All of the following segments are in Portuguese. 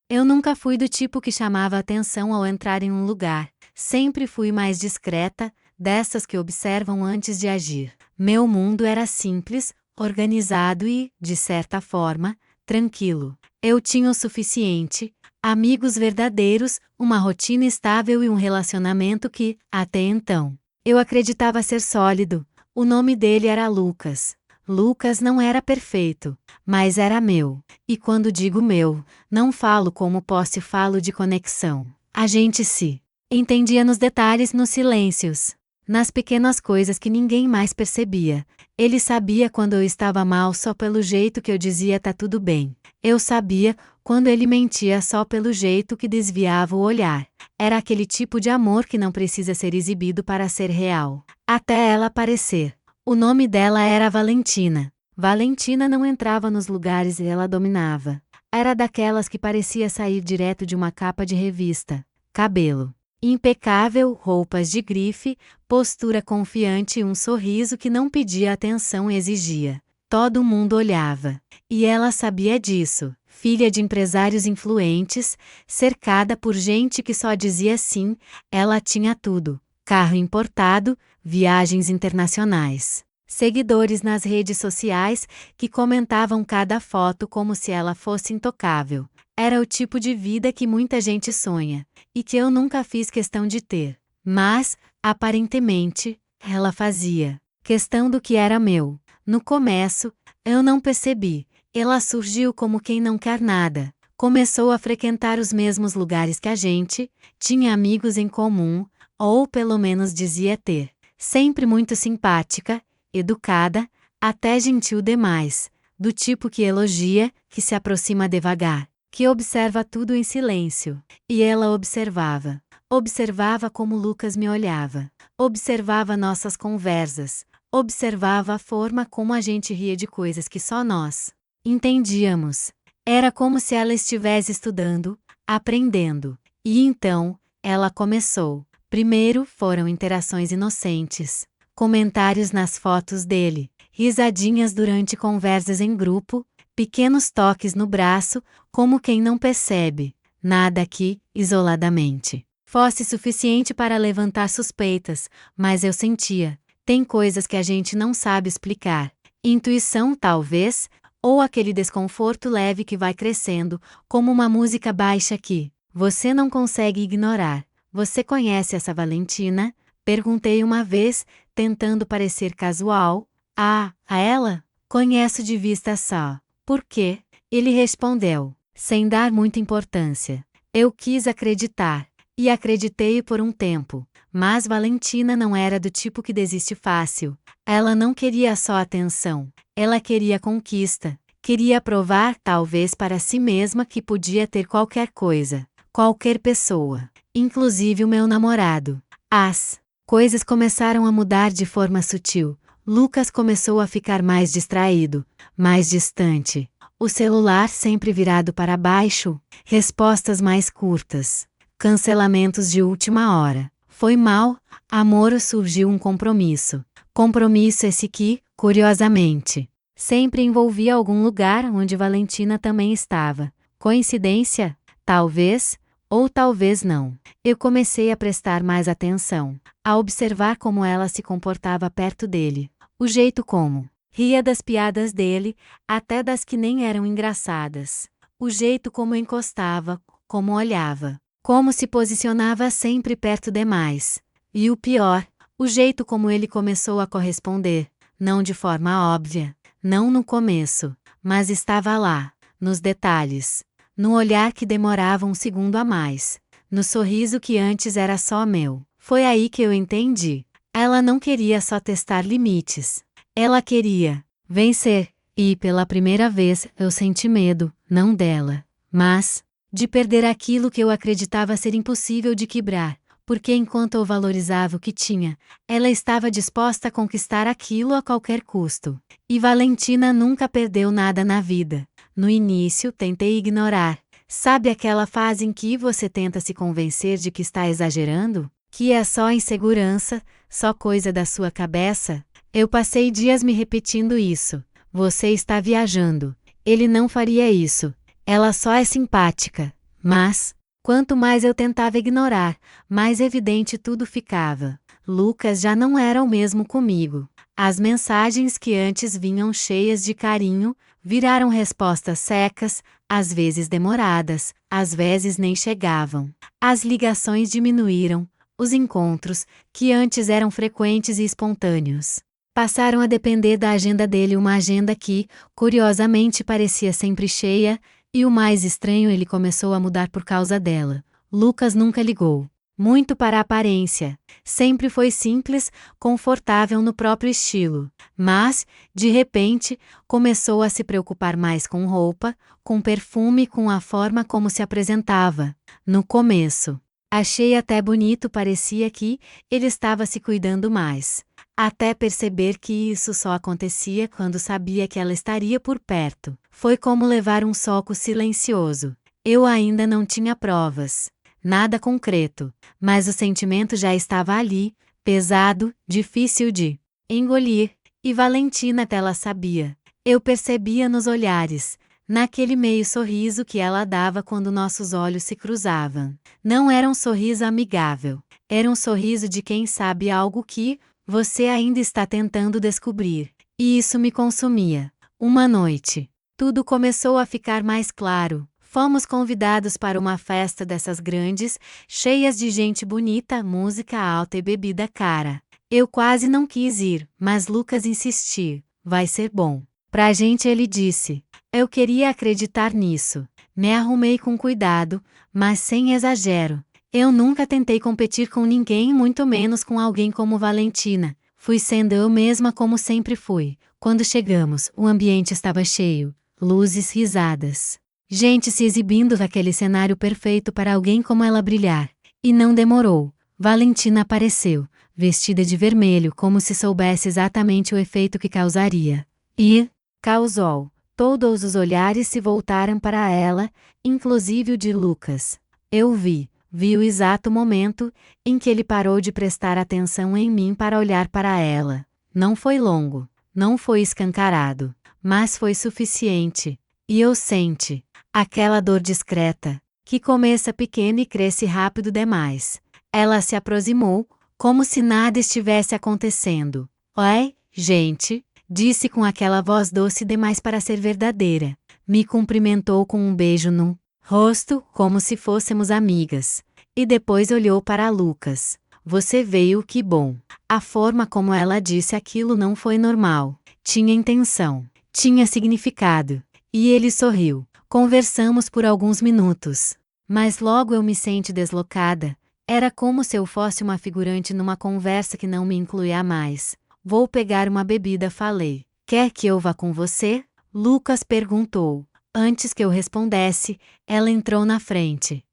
Eu nunca fui do tipo que chamava atenção ao entrar em um lugar. Sempre fui mais discreta, dessas que observam antes de agir. Meu mundo era simples, organizado e, de certa forma, tranquilo. Eu tinha o suficiente, amigos verdadeiros, uma rotina estável e um relacionamento que, até então, eu acreditava ser sólido. O nome dele era Lucas. Lucas não era perfeito, mas era meu. E quando digo meu, não falo como posse, falo de conexão. A gente se entendia nos detalhes, nos silêncios, nas pequenas coisas que ninguém mais percebia. Ele sabia quando eu estava mal só pelo jeito que eu dizia tá tudo bem. Eu sabia quando ele mentia só pelo jeito que desviava o olhar. Era aquele tipo de amor que não precisa ser exibido para ser real, até ela aparecer. O nome dela era Valentina. Valentina não entrava nos lugares e ela dominava. Era daquelas que parecia sair direto de uma capa de revista. Cabelo impecável, roupas de grife, postura confiante e um sorriso que não pedia atenção e exigia. Todo mundo olhava. E ela sabia disso. Filha de empresários influentes, cercada por gente que só dizia sim, ela tinha tudo. Carro importado, viagens internacionais. Seguidores nas redes sociais que comentavam cada foto como se ela fosse intocável. Era o tipo de vida que muita gente sonha, e que eu nunca fiz questão de ter. Mas, aparentemente, ela fazia questão do que era meu. No começo, eu não percebi. Ela surgiu como quem não quer nada. Começou a frequentar os mesmos lugares que a gente, tinha amigos em comum, ou pelo menos dizia ter. Sempre muito simpática, educada, até gentil demais, do tipo que elogia, que se aproxima devagar, que observa tudo em silêncio. E ela observava. Observava como Lucas me olhava. Observava nossas conversas. Observava a forma como a gente ria de coisas que só nós entendíamos. Era como se ela estivesse estudando, aprendendo. E então, ela começou. Primeiro foram interações inocentes. Comentários nas fotos dele, risadinhas durante conversas em grupo, pequenos toques no braço, como quem não percebe nada que, isoladamente, fosse suficiente para levantar suspeitas, mas eu sentia. Tem coisas que a gente não sabe explicar. Intuição, talvez, ou aquele desconforto leve que vai crescendo, como uma música baixa que você não consegue ignorar. Você conhece essa Valentina? Perguntei uma vez, tentando parecer casual. Ah, a ela? Conheço de vista só. Por quê? Ele respondeu, sem dar muita importância. Eu quis acreditar. E acreditei por um tempo. Mas Valentina não era do tipo que desiste fácil. Ela não queria só atenção. Ela queria conquista. Queria provar, talvez para si mesma, que podia ter qualquer coisa. Qualquer pessoa. Inclusive o meu namorado. As coisas começaram a mudar de forma sutil. Lucas começou a ficar mais distraído, mais distante. O celular sempre virado para baixo, respostas mais curtas, cancelamentos de última hora. Foi mal, amor, surgiu um compromisso. Compromisso esse que, curiosamente, sempre envolvia algum lugar onde Valentina também estava. Coincidência? Talvez, ou talvez não. Eu comecei a prestar mais atenção, a observar como ela se comportava perto dele. O jeito como ria das piadas dele, até das que nem eram engraçadas. O jeito como encostava, como olhava, como se posicionava sempre perto demais. E o pior, o jeito como ele começou a corresponder, não de forma óbvia, não no começo, mas estava lá, nos detalhes, no olhar que demorava um segundo a mais, no sorriso que antes era só meu. Foi aí que eu entendi. Ela não queria só testar limites. Ela queria vencer. E, pela primeira vez, eu senti medo, não dela, mas de perder aquilo que eu acreditava ser impossível de quebrar, porque enquanto eu valorizava o que tinha, ela estava disposta a conquistar aquilo a qualquer custo. E Valentina nunca perdeu nada na vida. No início, tentei ignorar. Sabe aquela fase em que você tenta se convencer de que está exagerando? Que é só insegurança, só coisa da sua cabeça? Eu passei dias me repetindo isso. Você está viajando. Ele não faria isso. Ela só é simpática. Mas, quanto mais eu tentava ignorar, mais evidente tudo ficava. Lucas já não era o mesmo comigo. As mensagens que antes vinham cheias de carinho, viraram respostas secas, às vezes demoradas, às vezes nem chegavam. As ligações diminuíram, os encontros, que antes eram frequentes e espontâneos, passaram a depender da agenda dele, uma agenda que, curiosamente, parecia sempre cheia, e o mais estranho, ele começou a mudar por causa dela. Lucas nunca ligou muito para a aparência. Sempre foi simples, confortável no próprio estilo. Mas, de repente, começou a se preocupar mais com roupa, com perfume e com a forma como se apresentava. No começo, achei até bonito, parecia que ele estava se cuidando mais. Até perceber que isso só acontecia quando sabia que ela estaria por perto. Foi como levar um soco silencioso. Eu ainda não tinha provas. Nada concreto, mas o sentimento já estava ali, pesado, difícil de engolir, e Valentina até ela sabia. Eu percebia nos olhares, naquele meio sorriso que ela dava quando nossos olhos se cruzavam. Não era um sorriso amigável, era um sorriso de quem sabe algo que você ainda está tentando descobrir. E isso me consumia. Uma noite, tudo começou a ficar mais claro. Fomos convidados para uma festa dessas grandes, cheias de gente bonita, música alta e bebida cara. Eu quase não quis ir, mas Lucas insistiu. Vai ser bom. Pra gente, ele disse. Eu queria acreditar nisso. Me arrumei com cuidado, mas sem exagero. Eu nunca tentei competir com ninguém, muito menos com alguém como Valentina. Fui sendo eu mesma como sempre fui. Quando chegamos, o ambiente estava cheio. Luzes, risadas. Gente se exibindo naquele cenário perfeito para alguém como ela brilhar. E não demorou. Valentina apareceu, vestida de vermelho, como se soubesse exatamente o efeito que causaria. E causou. Todos os olhares se voltaram para ela, inclusive o de Lucas. Eu vi o exato momento em que ele parou de prestar atenção em mim para olhar para ela. Não foi longo, não foi escancarado, mas foi suficiente. E eu senti aquela dor discreta, que começa pequena e cresce rápido demais. Ela se aproximou, como se nada estivesse acontecendo. Oi, gente, disse com aquela voz doce demais para ser verdadeira. Me cumprimentou com um beijo no rosto, como se fôssemos amigas. E depois olhou para Lucas. Você veio, que bom. A forma como ela disse aquilo não foi normal. Tinha intenção. Tinha significado. E ele sorriu. Conversamos por alguns minutos. Mas logo eu me senti deslocada. Era como se eu fosse uma figurante numa conversa que não me incluía mais. Vou pegar uma bebida, falei. Quer que eu vá com você? Lucas perguntou. Antes que eu respondesse, ela entrou na frente.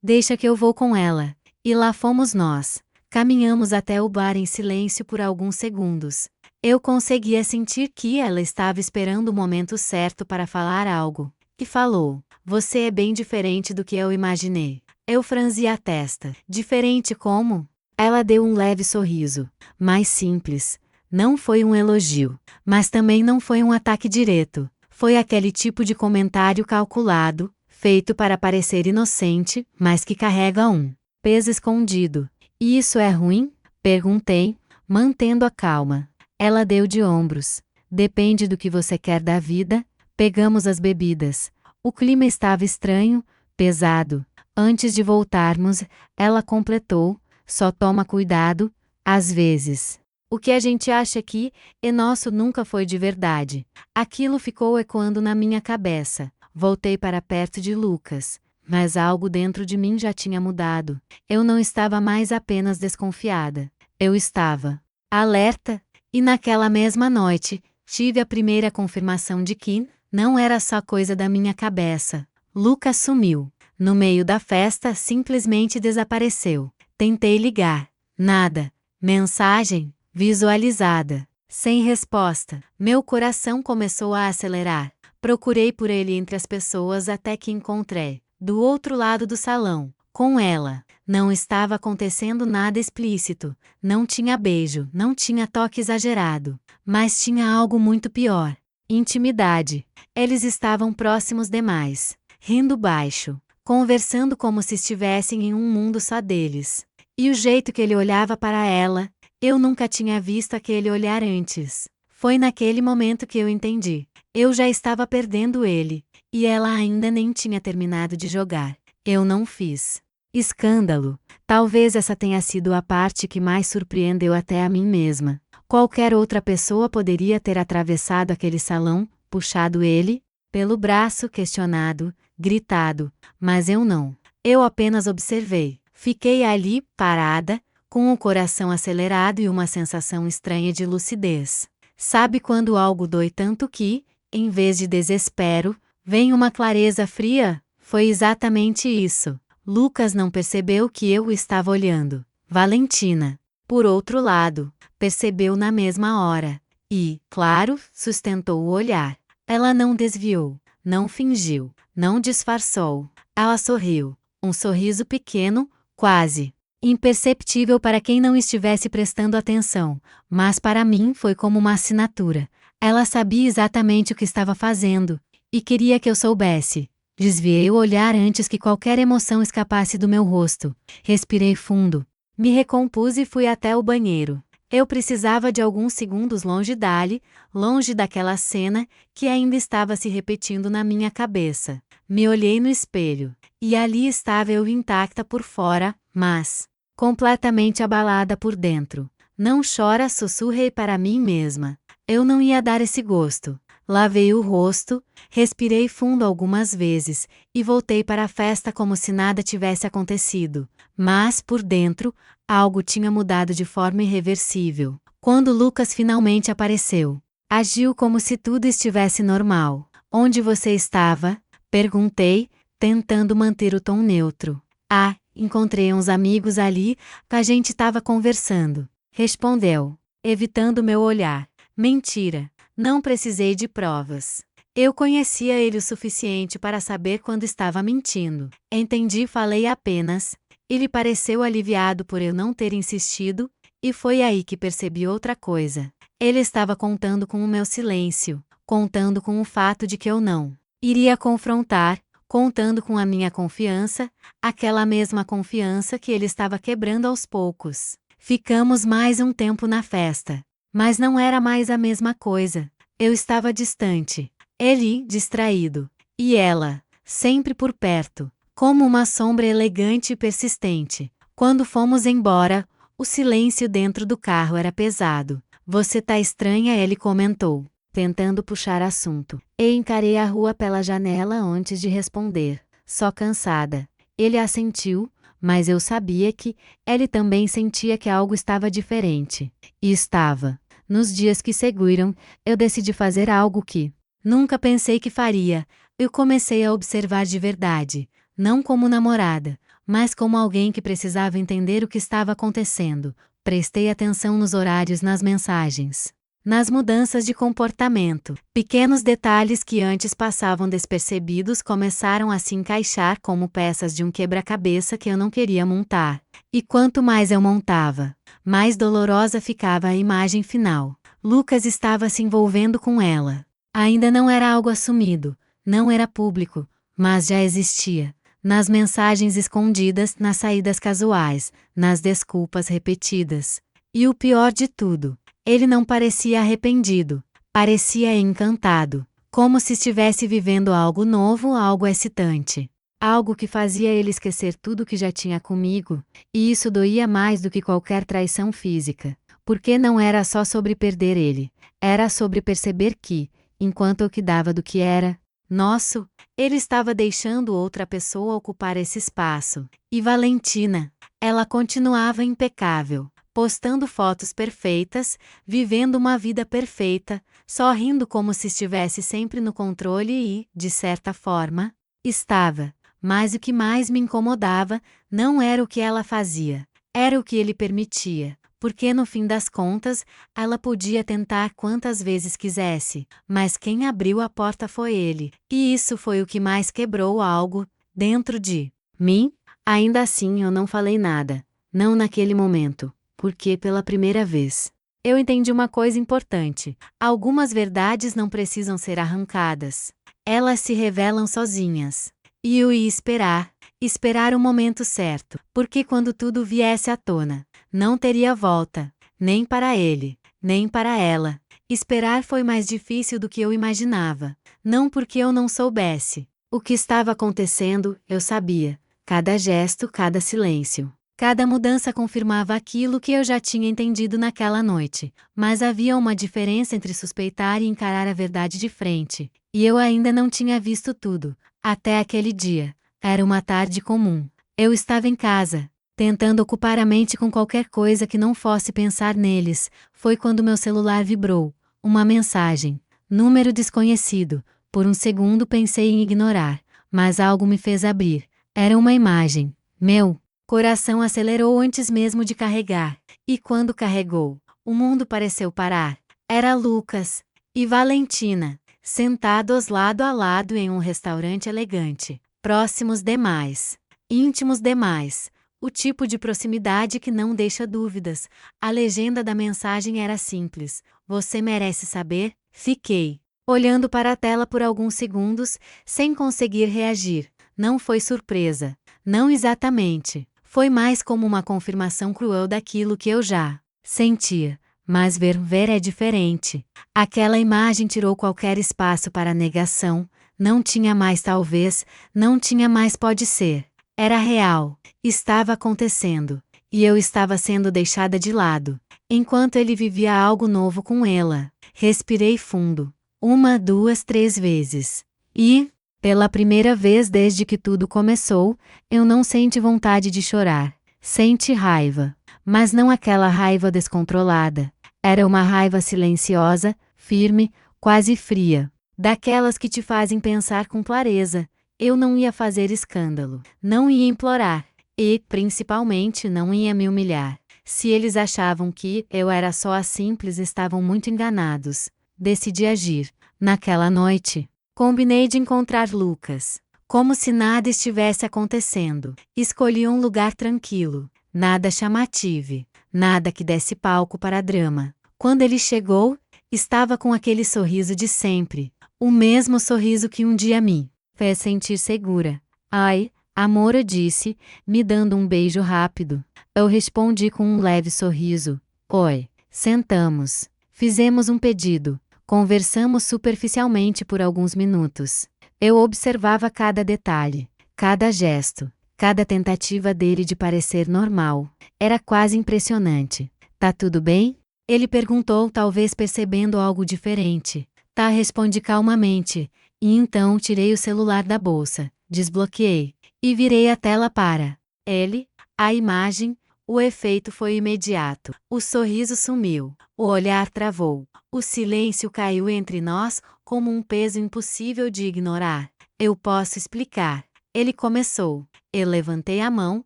Deixa que eu vou com ela. E lá fomos nós. Caminhamos até o bar em silêncio por alguns segundos. Eu conseguia sentir que ela estava esperando o momento certo para falar algo. E falou: Você é bem diferente do que eu imaginei. Eu franzi a testa. Diferente como? Ela deu um leve sorriso. Mais simples. Não foi um elogio, mas também não foi um ataque direto. Foi aquele tipo de comentário calculado, feito para parecer inocente, mas que carrega um peso escondido. E isso é ruim? Perguntei, mantendo a calma. Ela deu de ombros. Depende do que você quer da vida. Pegamos as bebidas. O clima estava estranho, pesado. Antes de voltarmos, ela completou: só toma cuidado, às vezes. O que a gente acha aqui é nosso nunca foi de verdade. Aquilo ficou ecoando na minha cabeça. Voltei para perto de Lucas, mas algo dentro de mim já tinha mudado. Eu não estava mais apenas desconfiada. Eu estava alerta, e naquela mesma noite, tive a primeira confirmação de que não era só coisa da minha cabeça. Lucas sumiu. No meio da festa, simplesmente desapareceu. Tentei ligar. Nada. Mensagem visualizada. Sem resposta. Meu coração começou a acelerar. Procurei por ele entre as pessoas até que encontrei. Do outro lado do salão. Com ela. Não estava acontecendo nada explícito. Não tinha beijo, não tinha toque exagerado. Mas tinha algo muito pior. Intimidade. Eles estavam próximos demais. Rindo baixo. conversando como se estivessem em um mundo só deles. E o jeito que ele olhava para ela, eu nunca tinha visto aquele olhar antes. Foi naquele momento que eu entendi. Eu já estava perdendo ele, e ela ainda nem tinha terminado de jogar. Eu não fiz escândalo. Talvez essa tenha sido a parte que mais surpreendeu até a mim mesma. Qualquer outra pessoa poderia ter atravessado aquele salão, puxado ele pelo braço, questionado, gritado, mas eu não. Eu apenas observei. Fiquei ali, parada, com o coração acelerado e uma sensação estranha de lucidez. Sabe quando algo dói tanto que, em vez de desespero, vem uma clareza fria? Foi exatamente isso. Lucas não percebeu que eu o estava olhando. Valentina, por outro lado, percebeu na mesma hora. E, claro, sustentou o olhar. Ela não desviou, não fingiu, não disfarçou. Ela sorriu. Um sorriso pequeno, quase imperceptível para quem não estivesse prestando atenção, mas para mim foi como uma assinatura. Ela sabia exatamente o que estava fazendo, e queria que eu soubesse. Desviei o olhar antes que qualquer emoção escapasse do meu rosto. Respirei fundo. Me recompus e fui até o banheiro. Eu precisava de alguns segundos longe dali, longe daquela cena que ainda estava se repetindo na minha cabeça. Me olhei no espelho, e ali estava eu intacta por fora, mas completamente abalada por dentro. Não chora, sussurrei para mim mesma. Eu não ia dar esse gosto. Lavei o rosto, respirei fundo algumas vezes, e voltei para a festa como se nada tivesse acontecido. Mas, por dentro, algo tinha mudado de forma irreversível. Quando Lucas finalmente apareceu, agiu como se tudo estivesse normal. Onde você estava? Perguntei, tentando manter o tom neutro. Ah, encontrei uns amigos ali, a gente estava conversando. Respondeu, evitando meu olhar. Mentira. Não precisei de provas. Eu conhecia ele o suficiente para saber quando estava mentindo. Entendi, falei apenas. Ele pareceu aliviado por eu não ter insistido, e foi aí que percebi outra coisa. Ele estava contando com o meu silêncio, contando com o fato de que eu não iria confrontar, contando com a minha confiança, aquela mesma confiança que ele estava quebrando aos poucos. Ficamos mais um tempo na festa. Mas não era mais a mesma coisa. Eu estava distante, ele distraído, e ela, sempre por perto, como uma sombra elegante e persistente. Quando fomos embora, o silêncio dentro do carro era pesado. Você tá estranha, ele comentou, tentando puxar assunto. E encarei a rua pela janela antes de responder, só cansada. Ele assentiu, mas eu sabia que ele também sentia que algo estava diferente. E estava. Nos dias que seguiram, eu decidi fazer algo que nunca pensei que faria. Eu comecei a observar de verdade, não como namorada, mas como alguém que precisava entender o que estava acontecendo. Prestei atenção nos horários, nas mensagens, nas mudanças de comportamento. Pequenos detalhes que antes passavam despercebidos começaram a se encaixar como peças de um quebra-cabeça que eu não queria montar. E quanto mais eu montava, mais dolorosa ficava a imagem final. Lucas estava se envolvendo com ela. Ainda não era algo assumido, não era público, mas já existia. Nas mensagens escondidas, nas saídas casuais, nas desculpas repetidas. E o pior de tudo, ele não parecia arrependido, parecia encantado, como se estivesse vivendo algo novo, algo excitante. Algo que fazia ele esquecer tudo que já tinha comigo, e isso doía mais do que qualquer traição física, porque não era só sobre perder ele, era sobre perceber que, enquanto eu cuidava do que era nosso, ele estava deixando outra pessoa ocupar esse espaço. E Valentina, ela continuava impecável, postando fotos perfeitas, vivendo uma vida perfeita, sorrindo como se estivesse sempre no controle e, de certa forma, estava. Mas o que mais me incomodava não era o que ela fazia, era o que ele permitia, porque no fim das contas, ela podia tentar quantas vezes quisesse, mas quem abriu a porta foi ele, e isso foi o que mais quebrou algo dentro de mim. Ainda assim eu não falei nada, não naquele momento, porque pela primeira vez eu entendi uma coisa importante: algumas verdades não precisam ser arrancadas, elas se revelam sozinhas. E eu ia esperar o momento certo, porque quando tudo viesse à tona, não teria volta, nem para ele, nem para ela. Esperar foi mais difícil do que eu imaginava, não porque eu não soubesse. O que estava acontecendo, eu sabia. Cada gesto, cada silêncio. Cada mudança confirmava aquilo que eu já tinha entendido naquela noite, mas havia uma diferença entre suspeitar e encarar a verdade de frente, e eu ainda não tinha visto tudo, até aquele dia. Era uma tarde comum. Eu estava em casa, tentando ocupar a mente com qualquer coisa que não fosse pensar neles. Foi quando meu celular vibrou. Uma mensagem. Número desconhecido. Por um segundo pensei em ignorar, mas algo me fez abrir. Era uma imagem. Meu coração acelerou antes mesmo de carregar. E quando carregou, o mundo pareceu parar. Era Lucas e Valentina, sentados lado a lado em um restaurante elegante. Próximos demais. Íntimos demais. O tipo de proximidade que não deixa dúvidas. A legenda da mensagem era simples. Você merece saber? Fiquei olhando para a tela por alguns segundos, sem conseguir reagir. Não foi surpresa. Não exatamente. Foi mais como uma confirmação cruel daquilo que eu já sentia. Mas ver é diferente. Aquela imagem tirou qualquer espaço para negação. Não tinha mais talvez, não tinha mais pode ser. Era real. Estava acontecendo. E eu estava sendo deixada de lado. Enquanto ele vivia algo novo com ela. Respirei fundo. 1, 2, 3 vezes. E, pela primeira vez desde que tudo começou, eu não senti vontade de chorar. Senti raiva. Mas não aquela raiva descontrolada. Era uma raiva silenciosa, firme, quase fria. Daquelas que te fazem pensar com clareza. Eu não ia fazer escândalo. Não ia implorar. E, principalmente, não ia me humilhar. Se eles achavam que eu era só a simples, estavam muito enganados. Decidi agir. Naquela noite, combinei de encontrar Lucas. Como se nada estivesse acontecendo. Escolhi um lugar tranquilo. Nada chamativo. Nada que desse palco para drama. Quando ele chegou, estava com aquele sorriso de sempre. O mesmo sorriso que um dia me fez sentir segura. Ai, amor, eu disse, me dando um beijo rápido. Eu respondi com um leve sorriso. Oi. Sentamos. Fizemos um pedido. Conversamos superficialmente por alguns minutos. Eu observava cada detalhe, cada gesto, cada tentativa dele de parecer normal. Era quase impressionante. Tá tudo bem? Ele perguntou, talvez percebendo algo diferente. Tá, respondi calmamente. E então tirei o celular da bolsa, desbloqueei e virei a tela para ele. A imagem, o efeito foi imediato. O sorriso sumiu, o olhar travou. O silêncio caiu entre nós, como um peso impossível de ignorar. Eu posso explicar. Ele começou. Eu levantei a mão,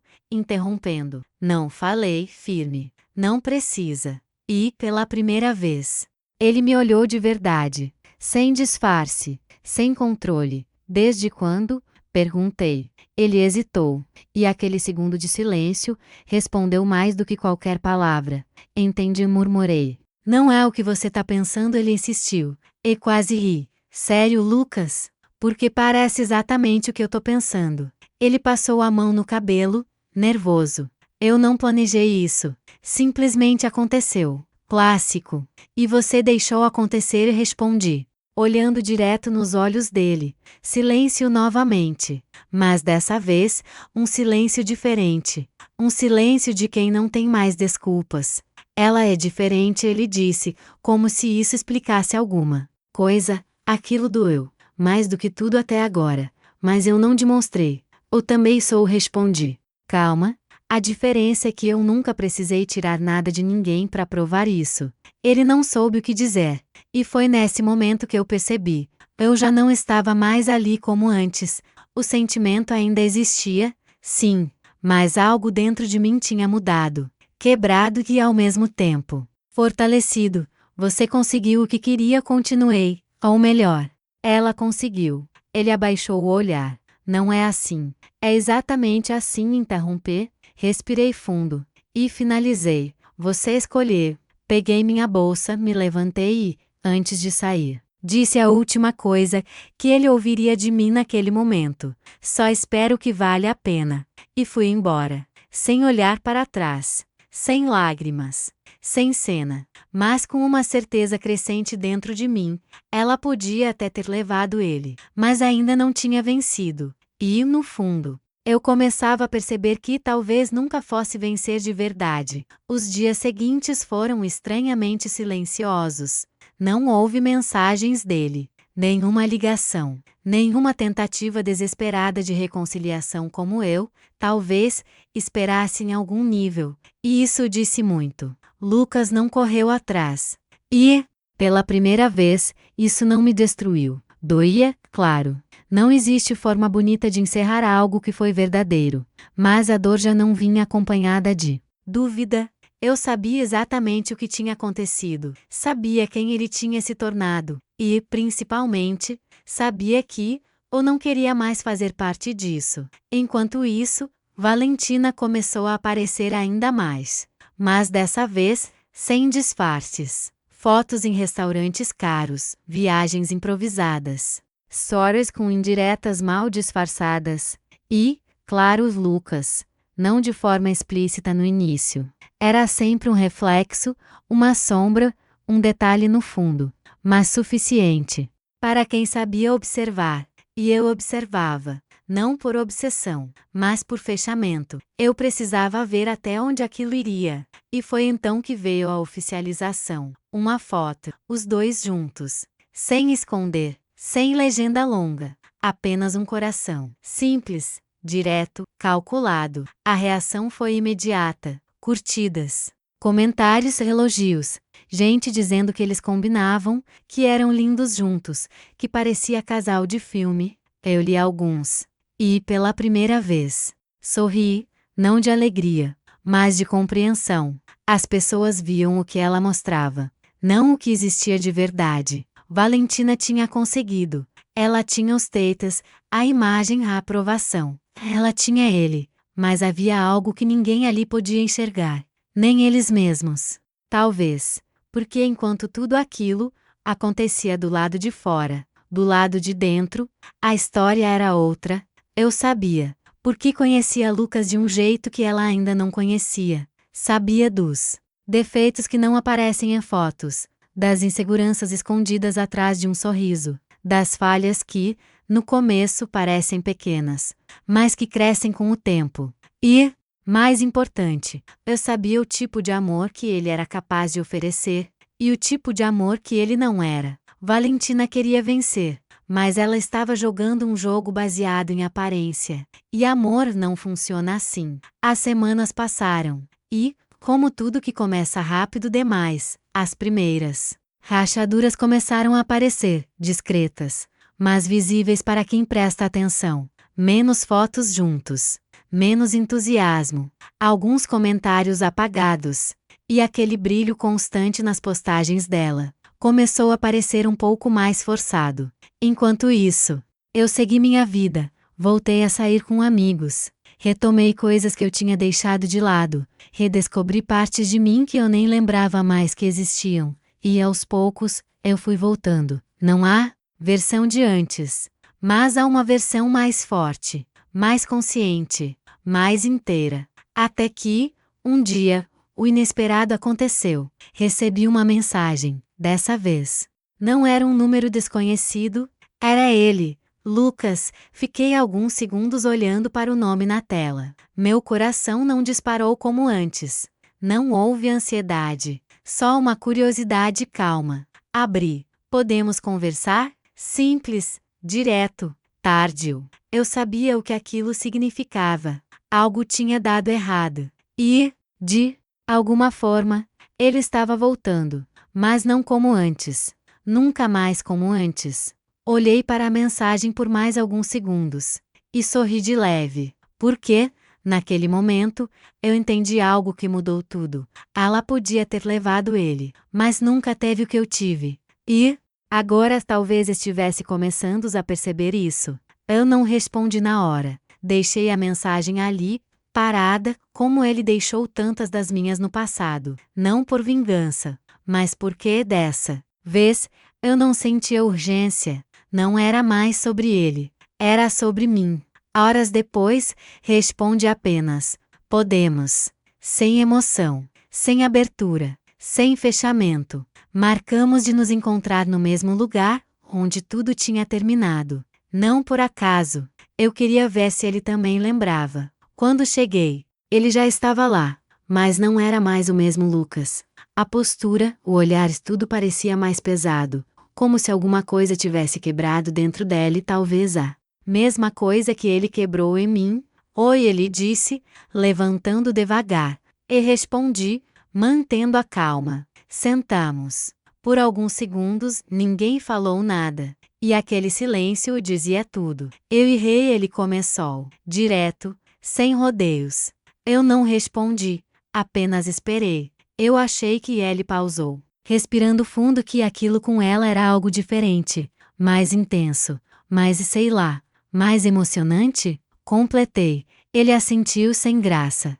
interrompendo. Não, falei, firme. Não precisa. E, pela primeira vez, ele me olhou de verdade. Sem disfarce, sem controle. Desde quando? Perguntei. Ele hesitou. E aquele segundo de silêncio, respondeu mais do que qualquer palavra. Entendi, murmurei. Não é o que você tá pensando, ele insistiu. E quase ri. Sério, Lucas? Porque parece exatamente o que eu tô pensando. Ele passou a mão no cabelo, nervoso. Eu não planejei isso. Simplesmente aconteceu. Clássico. E você deixou acontecer, e respondi, olhando direto nos olhos dele. Silêncio novamente. Mas dessa vez, um silêncio diferente. Um silêncio de quem não tem mais desculpas. Ela é diferente, ele disse, como se isso explicasse alguma coisa. Aquilo doeu, mais do que tudo até agora. Mas eu não demonstrei. Eu também sou, respondi. Calma. A diferença é que eu nunca precisei tirar nada de ninguém para provar isso. Ele não soube o que dizer. E foi nesse momento que eu percebi. Eu já não estava mais ali como antes. O sentimento ainda existia, sim, mas algo dentro de mim tinha mudado. Quebrado e ao mesmo tempo fortalecido. Você conseguiu o que queria, continuei. Ou melhor, ela conseguiu. Ele abaixou o olhar. Não é assim. É exatamente assim, interrompi. Respirei fundo. E finalizei. Você escolher. Peguei minha bolsa, me levantei e, antes de sair, Disse a última coisa que ele ouviria de mim naquele momento. Só espero que valha a pena. E fui embora, sem olhar para trás, sem lágrimas, sem cena, mas com uma certeza crescente dentro de mim. Ela podia até ter levado ele, mas ainda não tinha vencido. E, no fundo, eu começava a perceber que talvez nunca fosse vencer de verdade. Os dias seguintes foram estranhamente silenciosos. Não houve mensagens dele, nenhuma ligação, nenhuma tentativa desesperada de reconciliação como eu, talvez, esperasse em algum nível. E isso disse muito. Lucas não correu atrás. E, pela primeira vez, isso não me destruiu. Doía, claro. Não existe forma bonita de encerrar algo que foi verdadeiro. Mas a dor já não vinha acompanhada de dúvida. Eu sabia exatamente o que tinha acontecido, sabia quem ele tinha se tornado, e, principalmente, sabia que, ou não queria mais fazer parte disso. Enquanto isso, Valentina começou a aparecer ainda mais. Mas dessa vez, sem disfarces. Fotos em restaurantes caros, viagens improvisadas, stories com indiretas mal disfarçadas. E, claro, os Lucas. Não de forma explícita no início. Era sempre um reflexo, uma sombra, um detalhe no fundo, mas suficiente para quem sabia observar. E eu observava, não por obsessão, mas por fechamento. Eu precisava ver até onde aquilo iria. E foi então que veio a oficialização. Uma foto, os dois juntos, sem esconder, sem legenda longa, apenas um coração. Simples, direto, calculado. A reação foi imediata. Curtidas, comentários, elogios, gente dizendo que eles combinavam, que eram lindos juntos, que parecia casal de filme. Eu li alguns. E, pela primeira vez, sorri, não de alegria, mas de compreensão. As pessoas viam o que ela mostrava, não o que existia de verdade. Valentina tinha conseguido. Ela tinha os tetas, a imagem, a aprovação. Ela tinha ele. Mas havia algo que ninguém ali podia enxergar, nem eles mesmos. Talvez, porque enquanto tudo aquilo acontecia do lado de fora, do lado de dentro, a história era outra. Eu sabia, porque conhecia Lucas de um jeito que ela ainda não conhecia. Sabia dos defeitos que não aparecem em fotos, das inseguranças escondidas atrás de um sorriso, das falhas que, no começo parecem pequenas, mas que crescem com o tempo. E, mais importante, eu sabia o tipo de amor que ele era capaz de oferecer, e o tipo de amor que ele não era. Valentina queria vencer, mas ela estava jogando um jogo baseado em aparência. E amor não funciona assim. As semanas passaram, e, como tudo que começa rápido demais, as primeiras rachaduras começaram a aparecer, discretas, mas visíveis para quem presta atenção. Menos fotos juntos, menos entusiasmo, alguns comentários apagados, e aquele brilho constante nas postagens dela começou a parecer um pouco mais forçado. Enquanto isso, eu segui minha vida, voltei a sair com amigos, retomei coisas que eu tinha deixado de lado, redescobri partes de mim que eu nem lembrava mais que existiam, e aos poucos, eu fui voltando. Não há versão de antes, mas há uma versão mais forte, mais consciente, mais inteira. Até que, um dia, o inesperado aconteceu. Recebi uma mensagem, dessa vez. Não era um número desconhecido, era ele, Lucas. Fiquei alguns segundos olhando para o nome na tela. Meu coração não disparou como antes. Não houve ansiedade, só uma curiosidade calma. Abri. Podemos conversar? Simples, direto, tardio. Eu sabia o que aquilo significava. Algo tinha dado errado. E, de alguma forma, ele estava voltando. Mas não como antes. Nunca mais como antes. Olhei para a mensagem por mais alguns segundos. E sorri de leve. Porque, naquele momento, eu entendi algo que mudou tudo. Ela podia ter levado ele, mas nunca teve o que eu tive. E, agora talvez estivesse começando a perceber isso. Eu não respondi na hora. Deixei a mensagem ali, parada, como ele deixou tantas das minhas no passado. Não por vingança, mas porque dessa vez, Eu não sentia urgência. Não era mais sobre ele. Era sobre mim. Horas depois, responde apenas: podemos. Sem emoção. Sem abertura. Sem fechamento. Marcamos de nos encontrar no mesmo lugar, onde tudo tinha terminado. Não por acaso. Eu queria ver se ele também lembrava. Quando cheguei, ele já estava lá, mas não era mais o mesmo Lucas. A postura, o olhar, tudo parecia mais pesado, como se alguma coisa tivesse quebrado dentro dele, talvez a mesma coisa que ele quebrou em mim. Oi, ele disse, levantando devagar. E respondi, mantendo a calma. Sentamos. Por alguns segundos, ninguém falou nada. E aquele silêncio dizia tudo. Eu errei, ele começou. Direto, sem rodeios. Eu não respondi. Apenas esperei. Eu achei que ele pausou. Respirando fundo, que aquilo com ela era algo diferente. Mais intenso. Mais sei lá. Mais emocionante? Completei. Ele assentiu sem graça.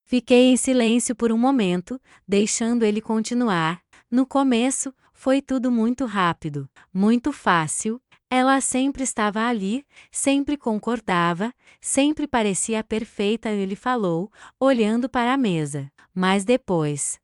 Fiquei em silêncio por um momento, deixando ele continuar. No começo, foi tudo muito rápido, muito fácil. Ela sempre estava ali, sempre concordava, sempre parecia perfeita, ele falou, olhando para a mesa. Mas depois?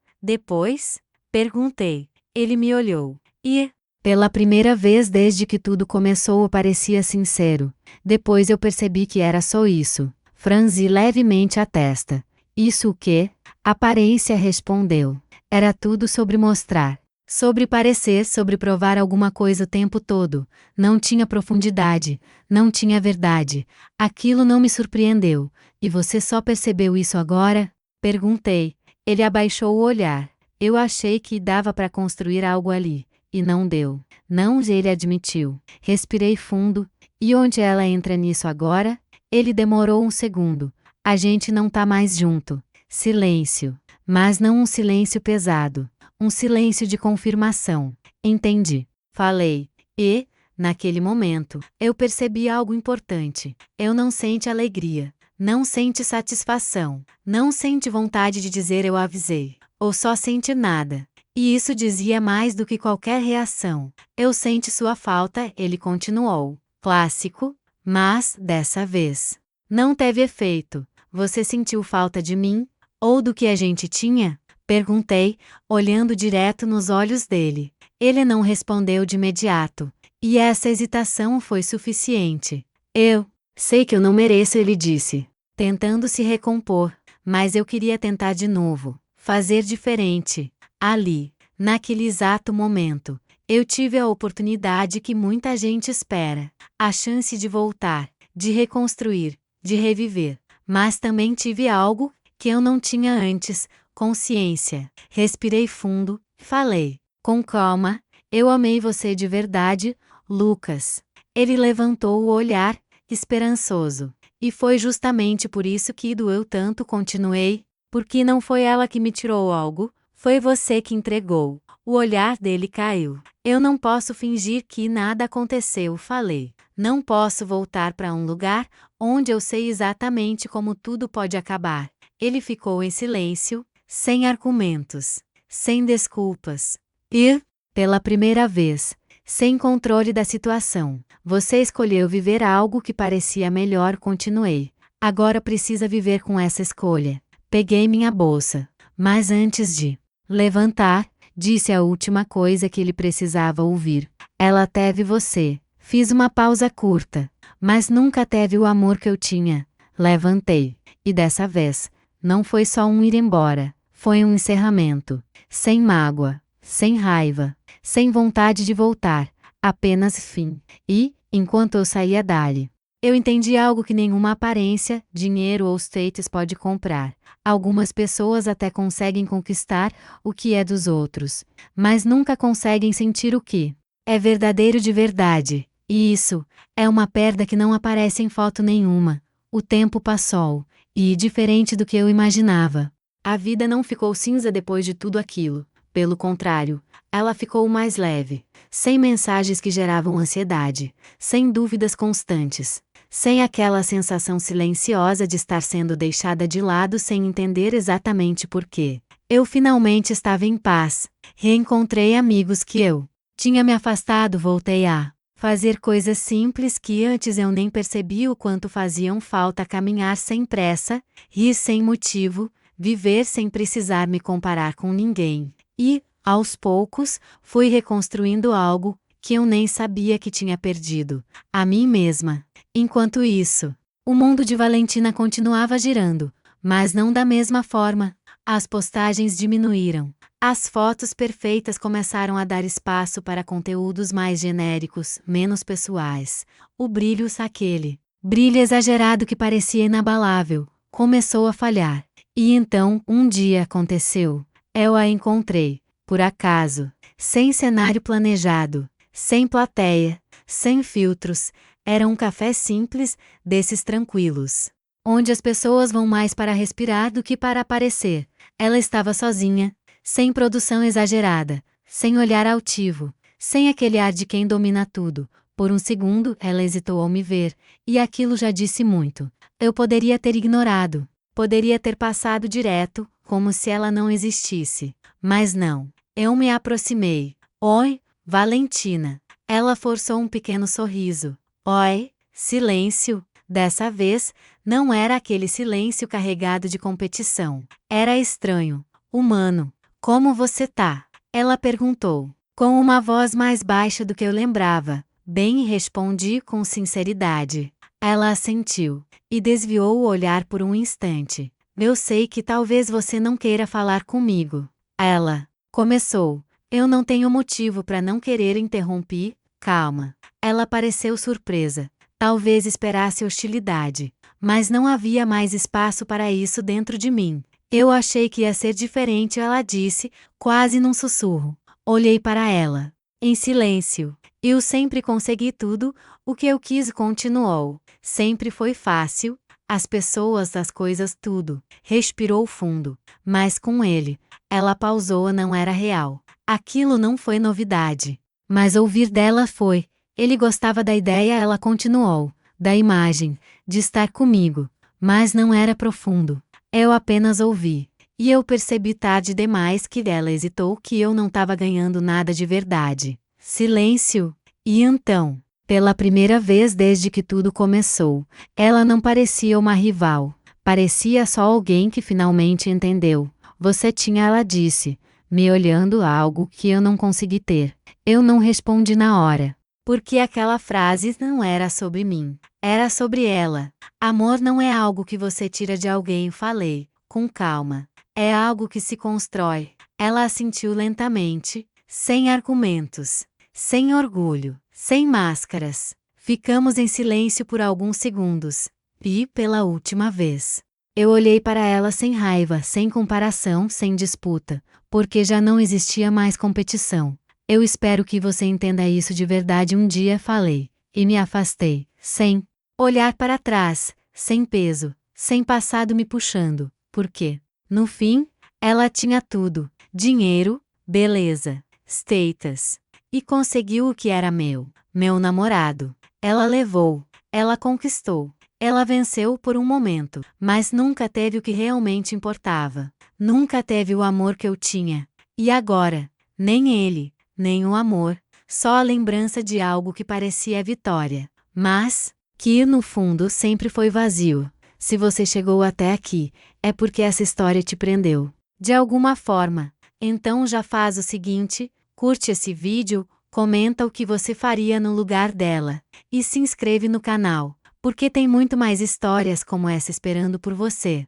Perguntei. Ele me olhou. E, pela primeira vez desde que tudo começou, parecia sincero. Depois eu percebi que era só isso. Franzi levemente a testa. Isso o quê? Aparência, respondeu. Era tudo sobre mostrar. Sobre parecer, sobre provar alguma coisa o tempo todo. Não tinha profundidade, não tinha verdade. Aquilo não me surpreendeu. E você só percebeu isso agora? Perguntei. Ele abaixou o olhar. Eu achei que dava para construir algo ali. E não deu. Não, ele admitiu. Respirei fundo. E onde ela entra nisso agora? Ele demorou um segundo. A gente não tá mais junto. Silêncio. Mas não um silêncio pesado. Um silêncio de confirmação. Entendi. Falei. E, naquele momento, eu percebi algo importante. Eu não sente alegria. Não sente satisfação. Não sente vontade de dizer eu avisei. Ou só sente nada. E isso dizia mais do que qualquer reação. Eu sente sua falta, ele continuou. Clássico. Mas, dessa vez, não teve efeito. Você sentiu falta de mim? Ou do que a gente tinha? Perguntei, olhando direto nos olhos dele. Ele não respondeu de imediato. E essa hesitação foi suficiente. Eu sei que eu não mereço, ele disse, tentando se recompor. Mas eu queria tentar de novo. Fazer diferente. Ali, naquele exato momento, eu tive a oportunidade que muita gente espera. A chance de voltar, de reconstruir, de reviver. Mas também tive algo que eu não tinha antes, consciência. Respirei fundo, falei, com calma, eu amei você de verdade, Lucas. Ele levantou o olhar, esperançoso. E foi justamente por isso que doeu tanto, continuei, porque não foi ela que me tirou algo, foi você que entregou. O olhar dele caiu. Eu não posso fingir que nada aconteceu, falei. Não posso voltar para um lugar onde eu sei exatamente como tudo pode acabar. Ele ficou em silêncio, sem argumentos, sem desculpas. E, pela primeira vez, sem controle da situação. Você escolheu viver algo que parecia melhor, continuei. Agora precisa viver com essa escolha. Peguei minha bolsa. Mas antes de levantar, disse a última coisa que ele precisava ouvir. Ela teve você. Fiz uma pausa curta. Mas nunca teve o amor que eu tinha. Levantei. E dessa vez, não foi só um ir embora. Foi um encerramento. Sem mágoa. Sem raiva. Sem vontade de voltar. Apenas fim. E, enquanto eu saía dali, eu entendi algo que nenhuma aparência, dinheiro ou status pode comprar. Algumas pessoas até conseguem conquistar o que é dos outros, mas nunca conseguem sentir o que é verdadeiro de verdade. E isso é uma perda que não aparece em foto nenhuma. O tempo passou, e diferente do que eu imaginava, a vida não ficou cinza depois de tudo aquilo. Pelo contrário, ela ficou mais leve, sem mensagens que geravam ansiedade, sem dúvidas constantes. Sem aquela sensação silenciosa de estar sendo deixada de lado sem entender exatamente por quê. Eu finalmente estava em paz. Reencontrei amigos que eu Tinha me afastado, voltei a fazer coisas simples que antes eu nem percebi o quanto faziam falta: caminhar sem pressa, rir sem motivo, viver sem precisar me comparar com ninguém. E, aos poucos, fui reconstruindo algo que eu nem sabia que tinha perdido: a mim mesma. Enquanto isso, o mundo de Valentina continuava girando, mas não da mesma forma. As postagens diminuíram. As fotos perfeitas começaram a dar espaço para conteúdos mais genéricos, menos pessoais. O brilho, aquele brilho exagerado que parecia inabalável, começou a falhar. E então, um dia aconteceu. Eu a encontrei, por acaso, sem cenário planejado, sem plateia, sem filtros. Era um café simples, desses tranquilos, onde as pessoas vão mais para respirar do que para aparecer. Ela estava sozinha, sem produção exagerada, sem olhar altivo, sem aquele ar de quem domina tudo. Por um segundo, ela hesitou ao me ver, e aquilo já disse muito. Eu poderia ter ignorado, poderia ter passado direto, como se ela não existisse. Mas não. Eu me aproximei. Oi, Valentina. Ela forçou um pequeno sorriso. Oi, silêncio. Dessa vez, não era aquele silêncio carregado de competição. Era estranho, humano. Como você tá? Ela perguntou, com uma voz mais baixa do que eu lembrava. Bem, respondi com sinceridade. Ela assentiu e desviou o olhar por um instante. Eu sei que talvez você não queira falar comigo. Ela começou. Eu não tenho motivo para não querer, interrompi. Calma. Ela pareceu surpresa. Talvez esperasse hostilidade, mas não havia mais espaço para isso dentro de mim. Eu achei que ia ser diferente, ela disse, quase num sussurro. Olhei para ela, em silêncio. Eu sempre consegui tudo o que eu quis, continuou. Sempre foi fácil, as pessoas, as coisas, tudo. Respirou fundo, mas com ele. Ela pausou, não era real. Aquilo não foi novidade, mas ouvir dela foi. Ele gostava da ideia, ela continuou, da imagem, de estar comigo, mas não era profundo. Eu apenas ouvi, e eu percebi tarde demais que ela hesitou, que eu não estava ganhando nada de verdade. Silêncio. E então, pela primeira vez desde que tudo começou, ela não parecia uma rival, parecia só alguém que finalmente entendeu. Você tinha, ela disse, me olhando, algo que eu não consegui ter. Eu não respondi na hora. Porque aquela frase não era sobre mim, era sobre ela. Amor não é algo que você tira de alguém, falei, com calma. É algo que se constrói. Ela assentiu lentamente, sem argumentos, sem orgulho, sem máscaras. Ficamos em silêncio por alguns segundos. E, pela última vez, eu olhei para ela sem raiva, sem comparação, sem disputa, porque já não existia mais competição. Eu espero que você entenda isso de verdade, um dia falei, e me afastei, sem olhar para trás, sem peso, sem passado me puxando, porque, no fim, ela tinha tudo: dinheiro, beleza, status, e conseguiu o que era meu namorado. Ela levou, ela conquistou, ela venceu por um momento, mas nunca teve o que realmente importava, nunca teve o amor que eu tinha, e agora, nem ele. Nem o amor, só a lembrança de algo que parecia vitória, mas que no fundo sempre foi vazio. Se você chegou até aqui, é porque essa história te prendeu, de alguma forma. Então já faz o seguinte, curte esse vídeo, comenta o que você faria no lugar dela, e se inscreve no canal, porque tem muito mais histórias como essa esperando por você.